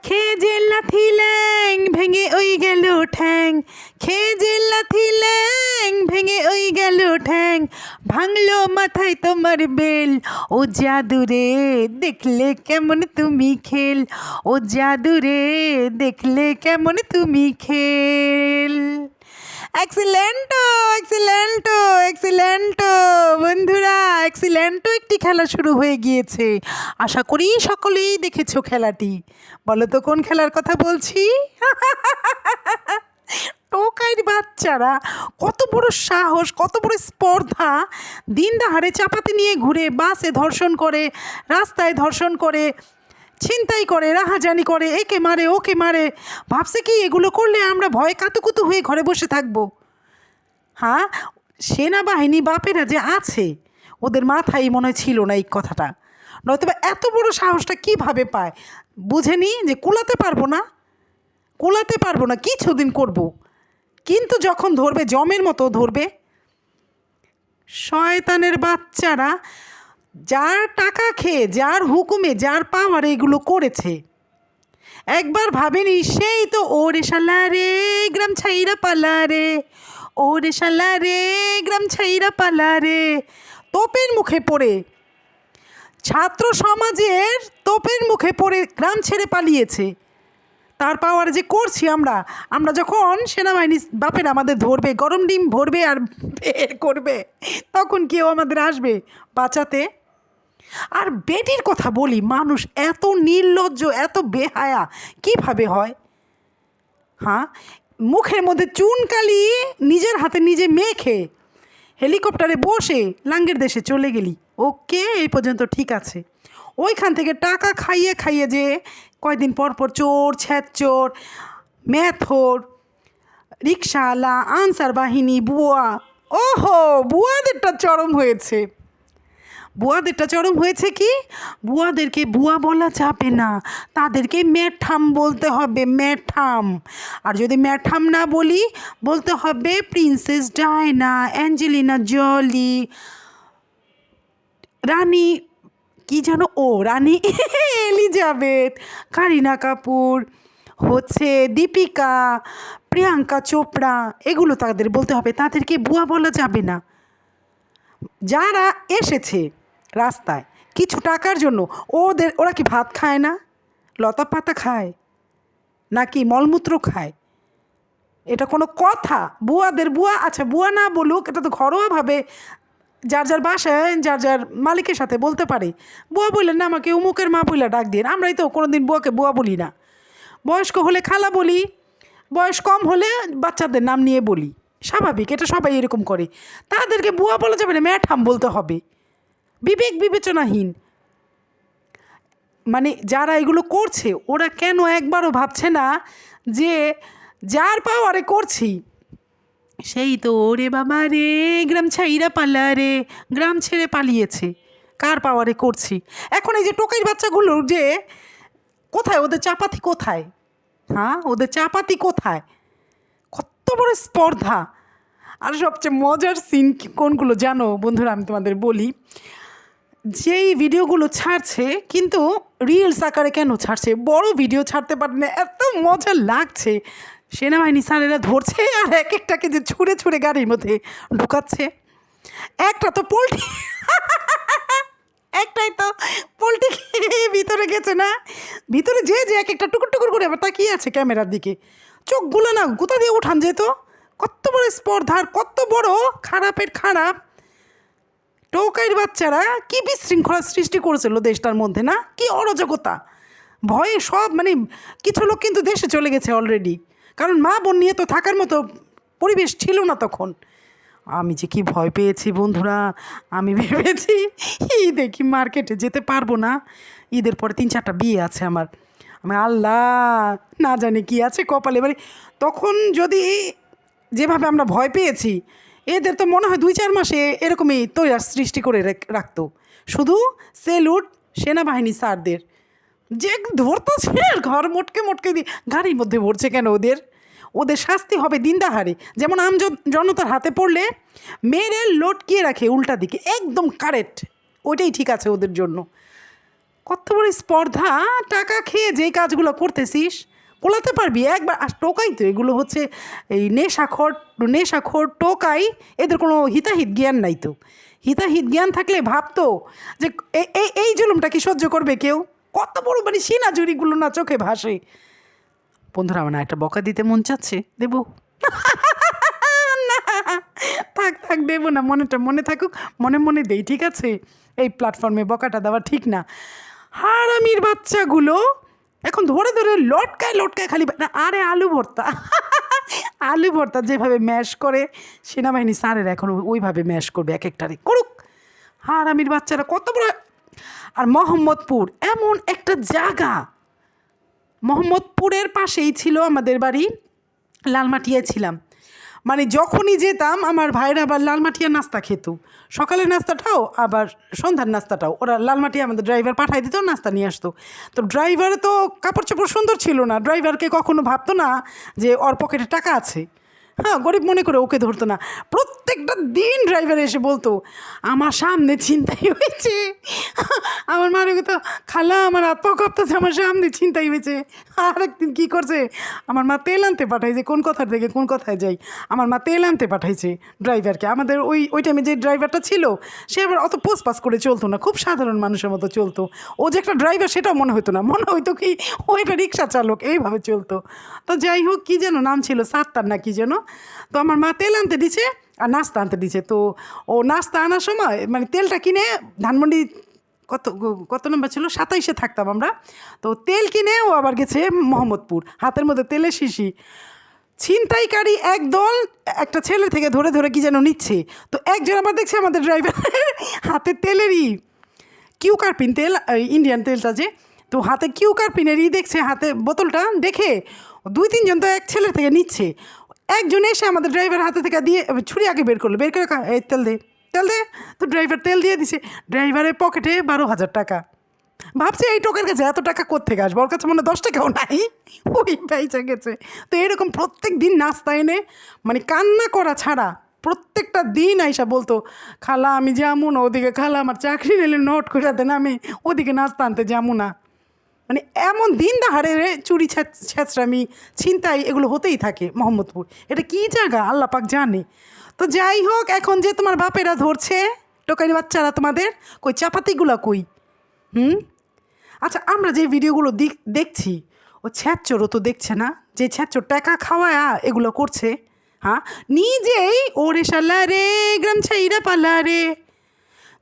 খেয়ে যে লাথি ল্যাং ভেঙে ওই গেল ঠ্যাং, খেয়ে যে লাথি ল্যাং ভেঙে ওই গেল ঠ্যাং, ভাঙলো মাথায় তোমার বেল, ও জাদুরে দেখলে কেমন তুমি খেল, ও জাদুরে দেখলে কেমন তুমি খেল। এক্সিলেন্টো এক্সিলেন্টো এক্সিলেন্টো বন্ধুরা, এক্সিলেন্টো একটি খেলা শুরু হয়ে গিয়েছে। আশা করি সকলেই দেখেছো খেলাটি। বলো তো কোন খেলার কথা বলছি? টোকাইর বাচ্চারা কত বড় সাহস, কত বড় স্পর্ধা! দিন দাহারে চাপাতি নিয়ে ঘুরে, বাসে ধর্ষণ করে, রাস্তায় ধর্ষণ করে, ছিনতাই করে, রাহাজানি করে, একে মারে ওকে মারে। ভাবছে কি এগুলো করলে আমরা ভয়ে কাতুকুতু হয়ে ঘরে বসে থাকবো? হ্যাঁ, সেনাবাহিনী বাপেরা যে আছে ওদের মাথায় মনে হয় ছিল না এই কথাটা, নয়তোবা এত বড় সাহসটা কিভাবে পায়? বুঝেনি যে কুলাতে পারবো না, কুলাতে পারবো না, কিছুদিন করব, কিন্তু যখন ধরবে জমের মতো ধরবে। শয়তানের বাচ্চারা যার টাকা খেয়ে, যার হুকুমে, যার পাওয়ারে এগুলো করেছে, একবার ভাবেনি সেই তো ওরে শালা রে গ্রাম ছাইরা পালা রে, ওরে শালা রে গ্রাম ছাইরা পালা রে। তোপের মুখে পড়ে, ছাত্র সমাজের তোপের মুখে পড়ে গ্রাম ছেড়ে পালিয়েছে। তার পাওয়ার যে করছি আমরা, আমরা যখন সেনাবাহিনী বাপের আমাদের ধরবে, গরম ডিম ভরবে আর বের করবে, তখন কেউ আমাদের আসবে বাঁচাতে? আর বেটির কথা বলি, মানুষ এত নির্লজ্জ, এত বেহায়া কিভাবে হয়? হ্যাঁ, মুখের মধ্যে চুনকালি নিজের হাতে নিজে মেখে হেলিকপ্টারে বসে লাঙ্গের দেশে চলে গেলি, ওকে এই পর্যন্ত ঠিক আছে। ওইখান থেকে টাকা খাইয়ে খাইয়ে যে কয়দিন পর পর চোর, ছ্যাঁচোর, ম্যাথর, রিক্সাওয়ালা, আনসার বাহিনী, বুয়া, ওহো বুয়াদেরটা চরম হয়েছে। বুয়াদেরটা চরম হয়েছে কি? বুয়াদেরকে বুয়া বলা যাবে না, তাদেরকে ম্যাঠাম বলতে হবে, ম্যাঠাম। আর যদি ম্যাঠাম না বলি, বলতে হবে প্রিন্সেস ডায়না, অ্যাঞ্জেলিনা জলি, রানী কি যেন, ও রানী এলিজাবেথ, কারিনা কাপুর, হচ্ছে দীপিকা, প্রিয়াঙ্কা চোপড়া, এগুলো তাদের বলতে হবে, তাদেরকে বুয়া বলা যাবে না। যারা এসেছে রাস্তায় কিছু টাকার জন্য, ওরা কি ভাত খায় না, লতা পাতা খায় নাকি মলমূত্র খায়? এটা কোনো কথা? বুয়াদের বুয়া, আচ্ছা বুয়া না বলুক, এটা তো ঘরোয়াভাবে যার যার বাসায় যার যার মালিকের সাথে বলতে পারে। বুয়া বললেন না আমাকে উমুকের মা বইলা ডাক দিন, আমরাই তো কোনো দিন বুয়াকে বুয়া বলি না। বয়স্ক হলে খালা বলি, বয়স কম হলে বাচ্চাদের নাম নিয়ে বলি, স্বাভাবিক, এটা সবাই এরকম করে। তাদেরকে বুয়া বলা যাবে না, ম্যাঠাম বলতে হবে। বিবেক বিবেচনাহীন। মানে যারা এগুলো করছে ওরা কেন একবারও ভাবছে না যে যার পাওয়ারে করছি সেই তো ওরে বাবা রে গ্রাম ছাইরা পালা রে, গ্রাম ছেড়ে পালিয়েছে, কার পাওয়ারে করছি? এখন এই যে টোকাইর বাচ্চাগুলোর যে কোথায়, ওদের চাপাতি কোথায়? হ্যাঁ, ওদের চাপাতি কোথায়? কত বড় স্পর্ধা! আর সবচেয়ে মজার সিন কোনগুলো জানো বন্ধুরা? আমি তোমাদের বলি, যেই ভিডিওগুলো ছাড়ছে কিন্তু রিলস আকারে কেন ছাড়ছে, বড় ভিডিও ছাড়তে পারে না, এত মজা লাগছে। সেনাবাহিনী স্যারেরা ধরছে আর এক একটাকে যে ছুঁড়ে ছুঁড়ে গাড়ির মধ্যে ঢুকাচ্ছে। একটা তো পোল্ট্রি একটাই তো পোল্ট্রি খেয়ে ভিতরে গেছে না, ভিতরে যে যে এক একটা টুকুর টুকুর করে আবার তাকিয়ে আছে ক্যামেরার দিকে, চোখগুলো না গুঁতা দিয়ে উঠান যেত। কত বড় স্পর্ধার, কত বড় খারাপের খারাপ! টোকাইর বাচ্চারা কি বিশৃঙ্খলা সৃষ্টি করেছিল দেশটার মধ্যে, না? কি অরাজকতা! ভয়ে সব, মানে কিছু লোক কিন্তু দেশে চলে গেছে অলরেডি, কারণ মা বোন নিয়ে তো থাকার মতো পরিবেশ ছিল না তখন। আমি যে কি ভয় পেয়েছি বন্ধুরা! আমি ভেবেছি ঈদে কি মার্কেটে যেতে পারবো না। ঈদের পরে 3-4টা বিয়ে আছে আমার। আমি আল্লাহ না জানি কি আছে কপালে। মানে তখন যদি যেভাবে আমরা ভয় পেয়েছি, এদের তো মনে হয় 2-4 মাসে এরকমই তৈরি সৃষ্টি করে রাখতো। শুধু সেলুট সেনাবাহিনী স্যারদের, যে ধরতেছে ঘর মোটকে মোটকে দিয়ে গাড়ির মধ্যে ভরছে কেন? ওদের শাস্তি হবে দিন দাহারে। যেমন জনতার হাতে পড়লে মেরে লটকিয়ে রাখে উল্টা দিকে, একদম কারেক্ট, ওইটাই ঠিক আছে ওদের জন্য। কত বড় স্পর্ধা! টাকা খেয়ে যেই কাজগুলো করতেছিস কোলাতে পারবি একবার? আর টোকাই তো এগুলো হচ্ছে এই নেশাখোর টোকাই, এদের কোনো হিতাহিত জ্ঞান নাই তো। হিতাহিত জ্ঞান থাকলে ভাবতো যে এই জুলুমটা কি সহ্য করবে কেউ? কত বড় মানে সিনাজুরিগুলো না চোখে ভাসে। বন্ধুরা, আমার না একটা বকা দিতে মন চাচ্ছে, দেবো? না, থাক থাক, দেবো না। মনে থাকুক, মনে মনে দেই, ঠিক আছে? এই প্ল্যাটফর্মে বকাটা দেওয়া ঠিক না। হারামির বাচ্চাগুলো এখন ধরে ধরে লটকায় খালি আরে আলু ভর্তা আলু ভর্তা যেভাবে ম্যাশ করে সেনাবাহিনী স্যারের এখন ওইভাবে ম্যাশ করবে, এক একটারে করুক। হারামির বাচ্চারা কত বড়! আর মোহাম্মদপুর এমন একটা জায়গা, মোহাম্মদপুরের পাশেই ছিল আমাদের বাড়ি, লালমাটিয়ায় ছিলাম। মানে যখনই যেতাম আমার ভাইরা আবার লালমাটিয়া নাস্তা খেত, সকালের নাস্তাটাও আবার সন্ধ্যার নাস্তাটাও। ওরা লালমাটিয়া আমাদের ড্রাইভার পাঠাই দিত, নাস্তা নিয়ে আসতো। তো ড্রাইভার তো কাপড় চোপড় সুন্দর ছিল না, ড্রাইভারকে কখনো ভাবতো না যে ওর পকেটে টাকা আছে। হ্যাঁ, গরিব মনে করে ওকে ধরতো না। প্রত্যেকটা দিন ড্রাইভার এসে বলতো আমার সামনে ছিনতাই হয়েছে। আমার মারে তো খালা আমার হাত পা কাঁপতেছে, আমার সামনে ছিনতাই হয়েছে। আর একদিন কী করছে, আমার মা তেল আনতে পাঠাইছে, কোন কথার থেকে কোন কথায় যাই, আমার মা তেল আনতে পাঠাইছে ড্রাইভারকে। আমাদের ওই টাইমে যে ড্রাইভারটা ছিল সে আবার অত পোসপাস করে চলতো না, খুব সাধারণ মানুষের মতো চলতো। ও যে একটা ড্রাইভার সেটাও মনে হতো না, মনে হইতো কি ও একটা রিক্সা চালক, এইভাবে চলতো। তো যাই হোক, কী যেন নাম ছিল, সাত্তার না কি যেন। তো আমার মা তেল আনতে দিছে আর নাস্তা আনতে দিছে। তো ও নাস্তা আনার সময় মানে তেলটা কিনে ধানমন্ডি কত নম্বর ছিল, 27-এ থাকতাম আমরা। তো তেল কিনে ও আবার গেছে মোহাম্মদপুর, হাতের মধ্যে তেলের শিশি। ছিনতাইকারী একদল একটা ছেলে থেকে ধরে ধরে কি যেন নিচ্ছে। তো একজন আবার দেখছে আমাদের ড্রাইভার হাতে তেলেরই কিউকারপিন তেল, ইন্ডিয়ান তেলটা যে, তো হাতে কিউকারপিনেরই দেখছে, হাতে বোতলটা দেখে 2-3 জন তো এক ছেলের থেকে নিচ্ছে। একজন এসে আমাদের ড্রাইভার হাতে থেকে দিয়ে ছুরি আগে বের করে এই তেল দে। তো ড্রাইভার তেল দিয়ে দিছে। ড্রাইভারের পকেটে 12,000 টাকা। ভাবছে এই টোকের কাছে এত টাকা কোত্থেকে আসবে, ওর কাছে মনে 10 টাকাও নাই, ওই পাইচা গেছে। তো এরকম প্রত্যেক দিন নাস্তা এনে মানে কান্না করা ছাড়া প্রত্যেকটা দিন আইসা বলতো খালা আমি যামু না ওদিকে, খালা আমার চাকরি নিলে নোট করে দেন, আমি ওদিকে নাস্তা আনতে যামু না। মানে এমন দিন দাহারে চুরি ছেঁচড়ামি ছিনতাই এগুলো হতেই থাকে মোহাম্মদপুর। এটা কী জায়গা আল্লাহ পাক জানে। তো যাই হোক, এখন যে তোমার বাপেরা ধরছে টোকারি বাচ্চারা তোমাদের, কই চাপাতিগুলো কই? আচ্ছা, আমরা যে ভিডিওগুলো দেখছি ও ছ্যাঁচোরও তো দেখছে না, যে ছ্যাঁচোর টাকা খাওয়ায় এগুলো করছে। হ্যাঁ, নিজেই ওরে শালা রে গ্রাম ছাইরা পালা রে,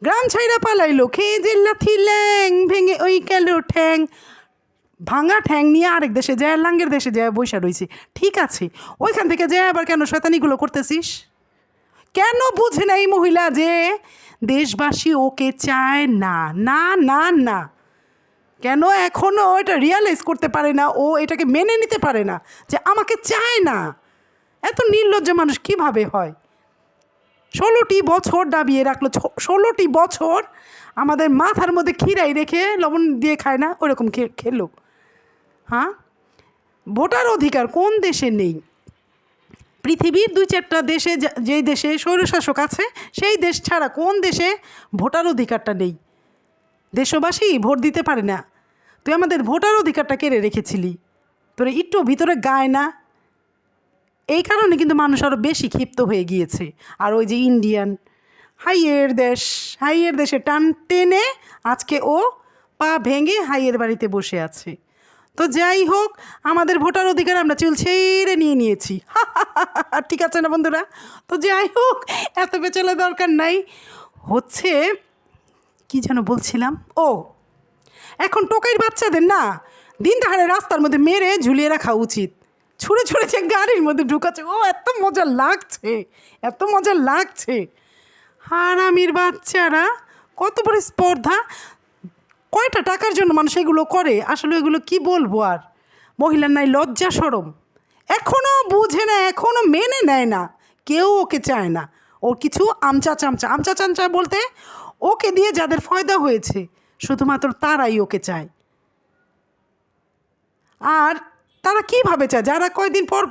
গ্রাম ছাইরা পালাইলো খেয়ে যে লাথি ল্যাং ভেঙে ওই গেল ঠ্যাং। ভাঙা ঠ্যাং নিয়ে আরেক দেশে যায়, লাঙ্গের দেশে যায় বৈশা রয়েছে। ঠিক আছে, ওইখান থেকে যায় আবার কেন শয়তানিগুলো করতেছিস? কেন বুঝে না এই মহিলা যে দেশবাসী ওকে চায় না? না না না, কেন এখনও এটা রিয়ালাইজ করতে পারে না? ও এটাকে মেনে নিতে পারে না যে আমাকে চায় না। এত নির্লজ্জ মানুষ কিভাবে হয়? 16টি বছর দাবিয়ে রাখলো, 16টি বছর আমাদের মাথার মধ্যে খিরাই রেখে লবণ দিয়ে খায় না, ওরকম খেলো। হ্যাঁ, ভোটার অধিকার কোন দেশে নেই? পৃথিবীর 2-4টা দেশে, যেই দেশে স্বৈরশাসক আছে সেই দেশ ছাড়া কোন দেশে ভোটার অধিকারটা নেই? দেশবাসী ভোট দিতে পারে না। তুই আমাদের ভোটার অধিকারটা কেড়ে রেখেছিলি, তোরা একটু ভিতরে গায় না। এই কারণে কিন্তু মানুষ আরও বেশি ক্ষিপ্ত হয়ে গিয়েছে। আর ওই যে ইন্ডিয়ান হাইয়ের দেশে টান টেনে আজকে ও পা ভেঙে হাইয়ের বাড়িতে বসে আছে। তো যাই হোক, আমাদের ভোটার অধিকার আমরা চুল ছেড়ে নিয়েছি। ঠিক আছে না বন্ধুরা? তো যাই হোক, এত পেছালে দরকার নাই। হচ্ছে কি যেন বলছিলাম, ও এখন টোকাইর বাচ্চাদের না দিন দাহাড়ে রাস্তার মধ্যে মেরে ঝুলিয়ে রাখা উচিত। ছুঁড়ে যে গাড়ির মধ্যে ঢুকাচ্ছে, ও এত মজা লাগছে। হারামির বাচ্চারা কত বড় স্পর্ধা! কয়টা টাকার জন্য মানুষ এগুলো করে? আসলে এগুলো কি বলবো আর, মহিলার নাই লজ্জা শরম, এখনও বুঝে না, এখনও মেনে নেয় না। কেউ ওকে চায় না। ওর কিছু আমচা চামচা বলতে ওকে দিয়ে যাদের ফয়দা হয়েছে শুধুমাত্র তারাই ওকে চায়। আর তারা কীভাবে চায়? যারা কয়দিন পর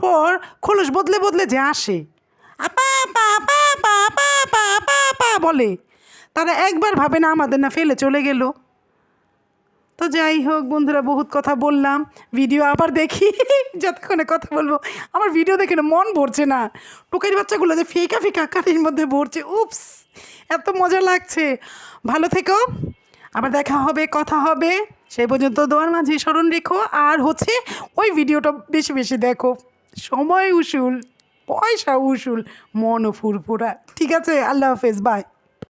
খোলস বদলে যে আসে, আপা আপা আপা আপা আপা আপা আপা আপা বলে, তারা একবার ভাবে না আমাদের না ফেলে চলে গেল। তো যাই হোক বন্ধুরা, বহুত কথা বললাম, ভিডিও আবার দেখি যতক্ষণে কথা বলবো। আমার ভিডিও দেখে না মন ভরছে না, টোকাইয়ের বাচ্চাগুলো যে ফিকা ফিকা কাঠের মধ্যে ভরছে, উপস এত মজা লাগছে। ভালো থেকো, আবার দেখা হবে, কথা হবে। সেই পর্যন্ত দোয়ার মাঝে স্মরণ রেখো, আর হচ্ছে ওই ভিডিওটা বেশি বেশি দেখো। সময় উসুল, পয়সা উসুল, মনও ফুরফুরা। ঠিক আছে, আল্লাহ হাফেজ, বাই।